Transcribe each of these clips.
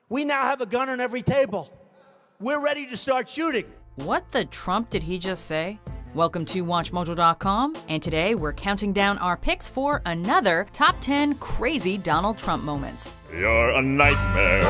We now have a gun on every table. We're ready to start shooting. What the Trump did he just say? Welcome to WatchMojo.com, and today we're counting down our picks for another top 10 crazy Donald Trump moments. You're a nightmare,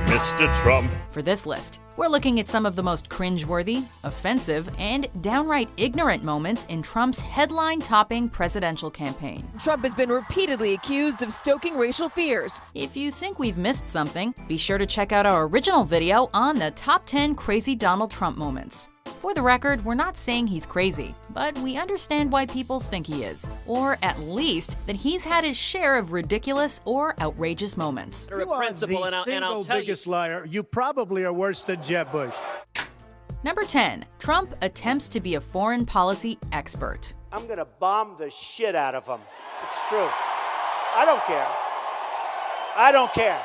Mr. Trump. For this list, we're looking at some of the most cringeworthy, offensive, and downright ignorant moments in Trump's headline-topping presidential campaign. Trump has been repeatedly accused of stoking racial fears. If you think we've missed something, be sure to check out our original video on the top 10 crazy Donald Trump moments. For the record, we're not saying he's crazy, but we understand why people think he is, or at least that he's had his share of ridiculous or outrageous moments. You are the single biggest liar. You probably are worse than Jeb Bush. Number 10. Trump attempts to be a foreign policy expert. I'm gonna bomb the shit out of them. It's true. I don't care. I don't care.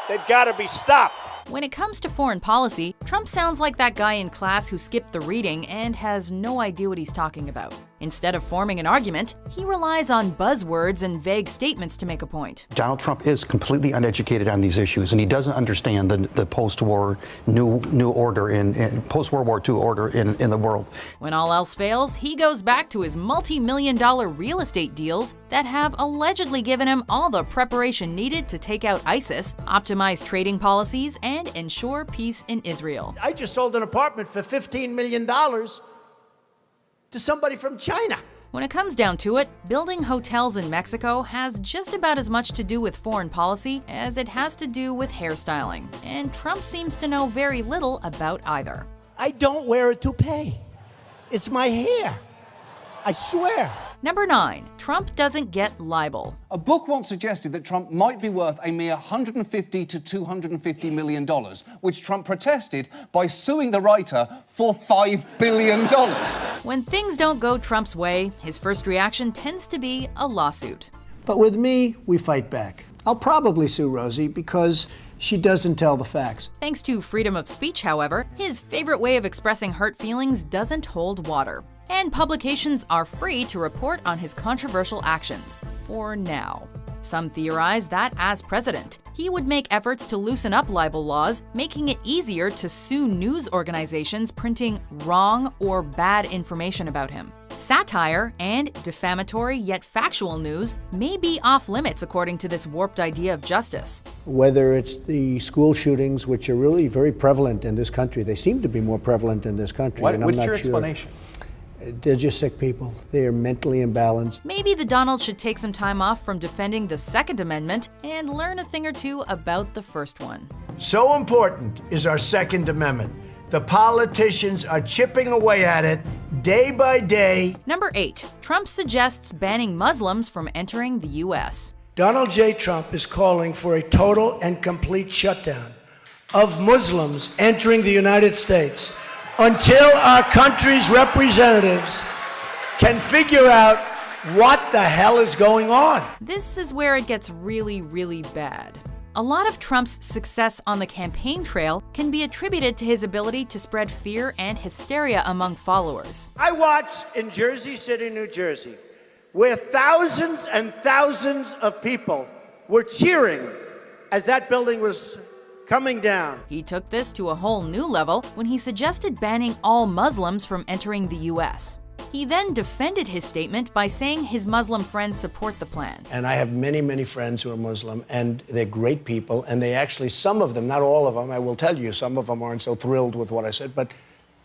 They've got to be stopped. When it comes to foreign policy, Trump sounds like that guy in class who skipped the reading and has no idea what he's talking about. Instead of forming an argument, he relies on buzzwords and vague statements to make a point. Donald Trump is completely uneducated on these issues, and he doesn't understand the post-war new order in post-World War II order in the world. When all else fails, he goes back to his multi-million-dollar real estate deals that have allegedly given him all the preparation needed to take out ISIS, optimize trading policies, and ensure peace in Israel. I just sold an apartment for $15 million to somebody from China. When it comes down to it, building hotels in Mexico has just about as much to do with foreign policy as it has to do with hairstyling, and Trump seems to know very little about either. I don't wear a toupee. It's my hair. I swear. Number 9. Trump doesn't get libel. A book once suggested that Trump might be worth a mere $150 to $250 million, which Trump protested by suing the writer for $5 billion. When things don't go Trump's way, his first reaction tends to be a lawsuit. But with me, we fight back. I'll probably sue Rosie because she doesn't tell the facts. Thanks to freedom of speech, however, his favorite way of expressing hurt feelings doesn't hold water. And publications are free to report on his controversial actions, for now. Some theorize that, as president, he would make efforts to loosen up libel laws, making it easier to sue news organizations printing wrong or bad information about him. Satire and defamatory yet factual news may be off limits according to this warped idea of justice. Whether it's the school shootings, which are really very prevalent in this country, they seem to be more prevalent in this country. What's your explanation? They're just sick people. They are mentally imbalanced. Maybe the Donald should take some time off from defending the Second Amendment and learn a thing or two about the first one. So important is our Second Amendment. The politicians are chipping away at it day by day. Number 8. Trump suggests banning Muslims from entering the U.S. Donald J. Trump is calling for a total and complete shutdown of Muslims entering the United States until our country's representatives can figure out what the hell is going on. This is where it gets really, really bad. A lot of Trump's success on the campaign trail can be attributed to his ability to spread fear and hysteria among followers. I watched in Jersey City, New Jersey, where thousands and thousands of people were cheering as that building was coming down. He took this to a whole new level when he suggested banning all Muslims from entering the U.S. He then defended his statement by saying his Muslim friends support the plan. And I have many, many friends who are Muslim, and they're great people, and they actually, some of them, not all of them, I will tell you, some of them aren't so thrilled with what I said, but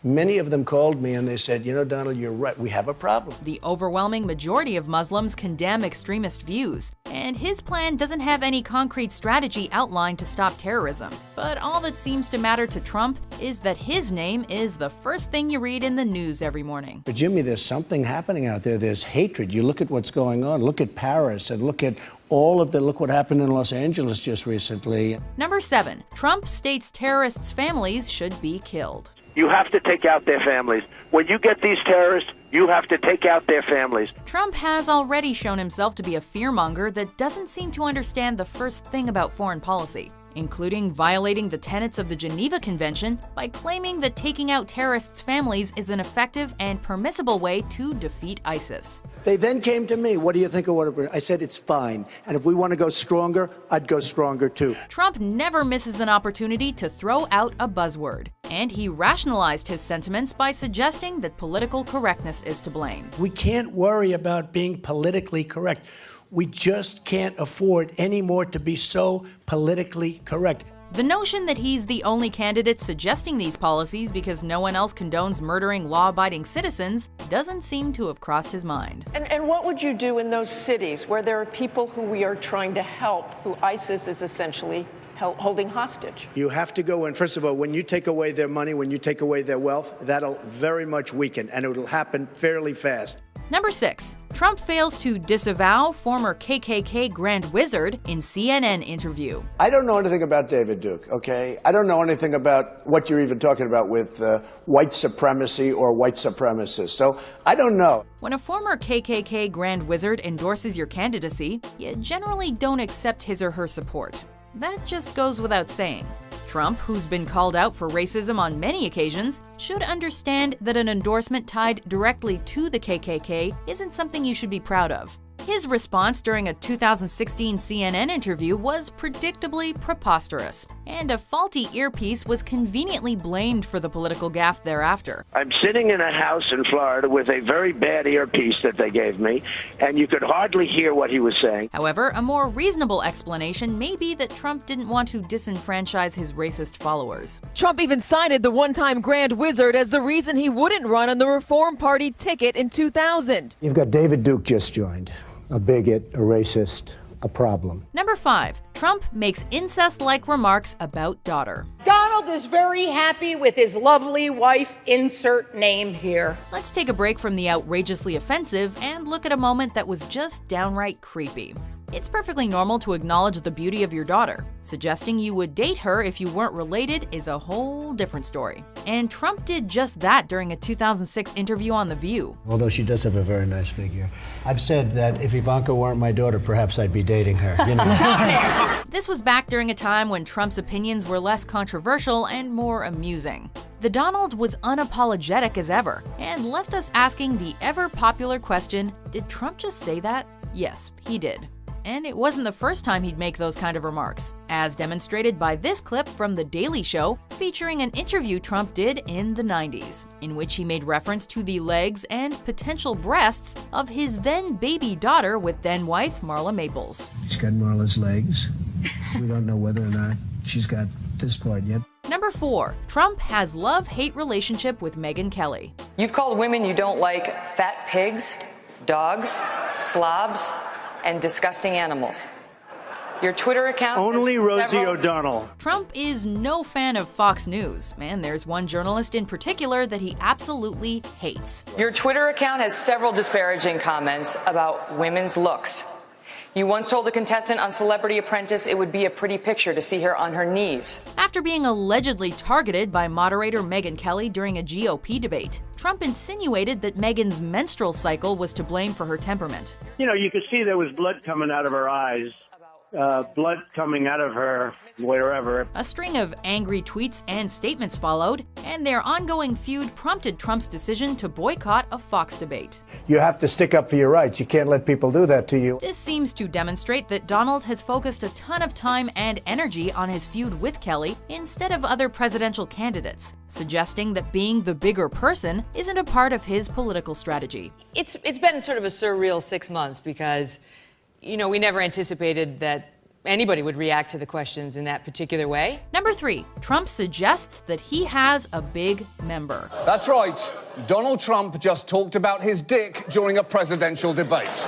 many of them called me and they said, you know, Donald, you're right, we have a problem. The overwhelming majority of Muslims condemn extremist views, and his plan doesn't have any concrete strategy outlined to stop terrorism. But all that seems to matter to Trump is that his name is the first thing you read in the news every morning. But Jimmy, there's something happening out there. There's hatred. You look at what's going on. Look at Paris and look at look what happened in Los Angeles just recently. Number 7. Trump states terrorists' families should be killed. You have to take out their families. When you get these terrorists, you have to take out their families. Trump has already shown himself to be a fearmonger that doesn't seem to understand the first thing about foreign policy. including violating the tenets of the Geneva Convention by claiming that taking out terrorists' families is an effective and permissible way to defeat ISIS. They then came to me, what do you think of whatever? I said, it's fine. And if we want to go stronger, I'd go stronger too. Trump never misses an opportunity to throw out a buzzword. And he rationalized his sentiments by suggesting that political correctness is to blame. We can't worry about being politically correct. We just can't afford anymore to be so politically correct. The notion that he's the only candidate suggesting these policies because no one else condones murdering law-abiding citizens doesn't seem to have crossed his mind. And what would you do in those cities where there are people who we are trying to help, who ISIS is essentially holding hostage? You have to go in. First of all, when you take away their money, when you take away their wealth, that'll very much weaken, and it'll happen fairly fast. Number 6. Trump fails to disavow former KKK Grand Wizard in CNN interview. I don't know anything about David Duke, okay? I don't know anything about what you're even talking about with white supremacy or white supremacists. So I don't know. When a former KKK Grand Wizard endorses your candidacy, you generally don't accept his or her support. That just goes without saying. Trump, who's been called out for racism on many occasions, should understand that an endorsement tied directly to the KKK isn't something you should be proud of. His response during a 2016 CNN interview was predictably preposterous, and a faulty earpiece was conveniently blamed for the political gaffe thereafter. I'm sitting in a house in Florida with a very bad earpiece that they gave me, and you could hardly hear what he was saying. However, a more reasonable explanation may be that Trump didn't want to disenfranchise his racist followers. Trump even cited the one-time Grand Wizard as the reason he wouldn't run on the Reform Party ticket in 2000. You've got David Duke just joined. A bigot, a racist, a problem. Number 5. Trump makes incest-like remarks about daughter. Donald is very happy with his lovely wife, insert name here. Let's take a break from the outrageously offensive and look at a moment that was just downright creepy. It's perfectly normal to acknowledge the beauty of your daughter. Suggesting you would date her if you weren't related is a whole different story. And Trump did just that during a 2006 interview on The View. Although she does have a very nice figure. I've said that if Ivanka weren't my daughter, perhaps I'd be dating her. You know. This was back during a time when Trump's opinions were less controversial and more amusing. The Donald was unapologetic as ever and left us asking the ever-popular question, did Trump just say that? Yes, he did. And it wasn't the first time he'd make those kind of remarks, as demonstrated by this clip from The Daily Show featuring an interview Trump did in the 90s, in which he made reference to the legs and potential breasts of his then-baby daughter with then-wife Marla Maples. She's got Marla's legs. We don't know whether or not she's got this part yet. Number 4. Trump has love-hate relationship with Megyn Kelly. You've called women you don't like fat pigs, dogs, slobs, and disgusting animals. Your Twitter account Only Rosie O'Donnell. Trump is no fan of Fox News, and there's one journalist in particular that he absolutely hates. Your Twitter account has several disparaging comments about women's looks. You once told a contestant on Celebrity Apprentice it would be a pretty picture to see her on her knees. After being allegedly targeted by moderator Megyn Kelly during a GOP debate, Trump insinuated that Megyn's menstrual cycle was to blame for her temperament. You know, you could see there was blood coming out of her eyes. Blood coming out of her wherever. A string of angry tweets and statements followed, and their ongoing feud prompted Trump's decision to boycott a Fox debate. You have to stick up for your rights. You can't let people do that to you. This seems to demonstrate that Donald has focused a ton of time and energy on his feud with Kelly instead of other presidential candidates, suggesting that being the bigger person isn't a part of his political strategy. It's been sort of a surreal 6 months because, you know, we never anticipated that anybody would react to the questions in that particular way. Number 3, Trump suggests that he has a big member. That's right. Donald Trump just talked about his dick during a presidential debate.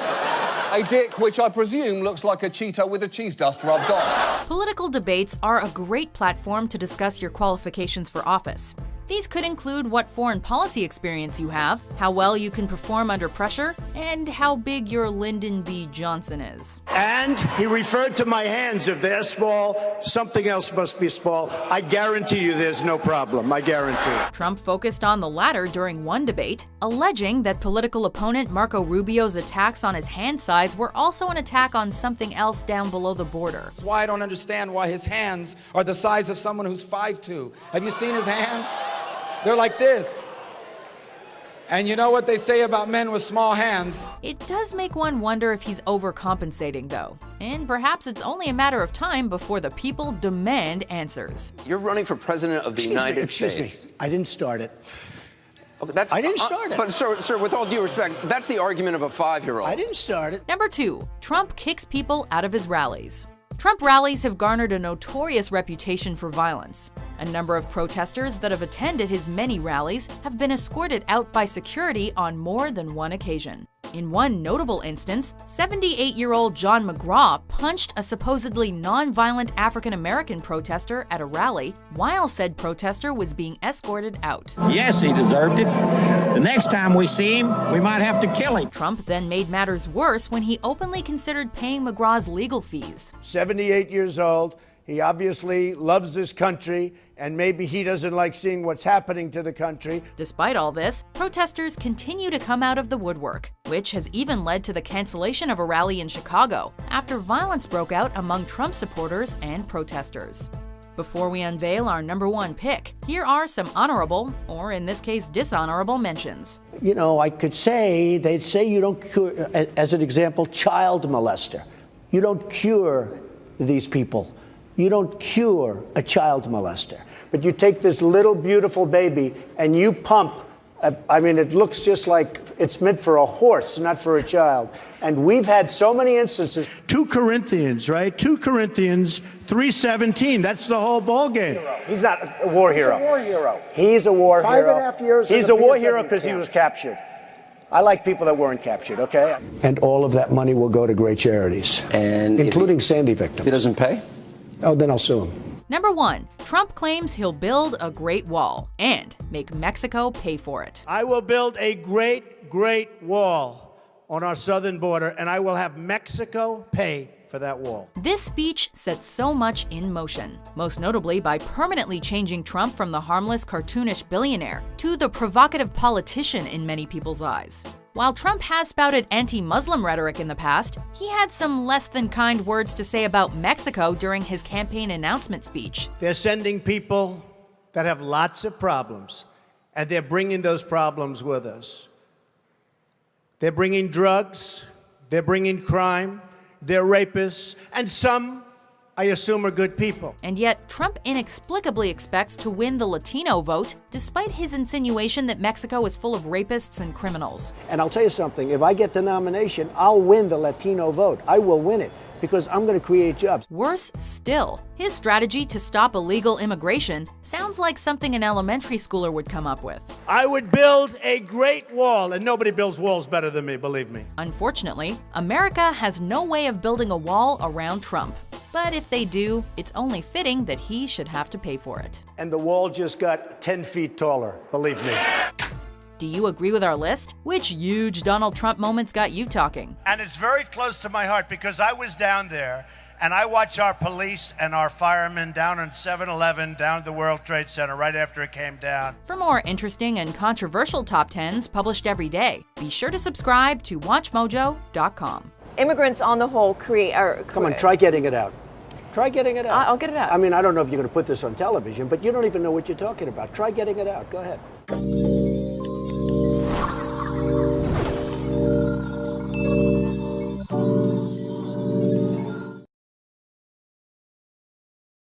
A dick which I presume looks like a Cheeto with a cheese dust rubbed on. Political debates are a great platform to discuss your qualifications for office. These could include what foreign policy experience you have, how well you can perform under pressure, and how big your Lyndon B. Johnson is. And he referred to my hands. If they're small, something else must be small. I guarantee you there's no problem. I guarantee. Trump focused on the latter during one debate, alleging that political opponent Marco Rubio's attacks on his hand size were also an attack on something else down below the border. That's why I don't understand why his hands are the size of someone who's 5'2". Have you seen his hands? They're like this. And you know what they say about men with small hands? It does make one wonder if he's overcompensating, though. And perhaps it's only a matter of time before the people demand answers. You're running for president of the United States. Excuse me. I didn't start it. Okay, I didn't start it. But sir, with all due respect, that's the argument of a 5-year-old. I didn't start it. Number 2, Trump kicks people out of his rallies. Trump rallies have garnered a notorious reputation for violence. A number of protesters that have attended his many rallies have been escorted out by security on more than one occasion. In one notable instance, 78-year-old John McGraw punched a supposedly non-violent African-American protester at a rally while said protester was being escorted out. Yes, he deserved it. The next time we see him, we might have to kill him. Trump then made matters worse when he openly considered paying McGraw's legal fees. 78 years old. He obviously loves this country, and maybe he doesn't like seeing what's happening to the country. Despite all this, protesters continue to come out of the woodwork, which has even led to the cancellation of a rally in Chicago after violence broke out among Trump supporters and protesters. Before we unveil our number 1 pick, here are some honorable, or in this case dishonorable, mentions. You know, I could say, they'd say you don't cure, as an example, child molester. You don't cure these people. You don't cure a child molester. But you take this little beautiful baby and you pump, I mean, it looks just like it's meant for a horse, not for a child. And we've had so many instances. 2 Corinthians, right? 2 Corinthians 3:17. That's the whole ball game. He's not a war hero. He's a war hero. He's a war hero. 5.5 years. He's a war hero because he was captured. I like people that weren't captured, okay? And all of that money will go to great charities, And including Sandy victims. if he doesn't pay? Oh, then I'll sue him. Number 1, Trump claims he'll build a Great Wall and make Mexico pay for it. I will build a great wall on our southern border, and I will have Mexico pay for that wall. This speech set so much in motion, most notably by permanently changing Trump from the harmless, cartoonish billionaire to the provocative politician in many people's eyes. While Trump has spouted anti-Muslim rhetoric in the past, he had some less than kind words to say about Mexico during his campaign announcement speech. They're sending people that have lots of problems, and they're bringing those problems with us. They're bringing drugs, they're bringing crime, they're rapists, and some, I assume, are good people. And yet, Trump inexplicably expects to win the Latino vote, despite his insinuation that Mexico is full of rapists and criminals. And I'll tell you something, if I get the nomination, I'll win the Latino vote. I will win it because I'm going to create jobs. Worse still, his strategy to stop illegal immigration sounds like something an elementary schooler would come up with. I would build a great wall, and nobody builds walls better than me, believe me. Unfortunately, America has no way of building a wall around Trump. But if they do, it's only fitting that he should have to pay for it. And the wall just got 10 feet taller, believe me. Do you agree with our list? Which huge Donald Trump moments got you talking? And it's very close to my heart because I was down there and I watch our police and our firemen down on 7-Eleven, down at the World Trade Center right after it came down. For more interesting and controversial top 10s published every day, be sure to subscribe to WatchMojo.com. Immigrants on the whole Come on, try getting it out. Try getting it out. I'll get it out. I mean, I don't know if you're going to put this on television, but you don't even know what you're talking about. Try getting it out. Go ahead.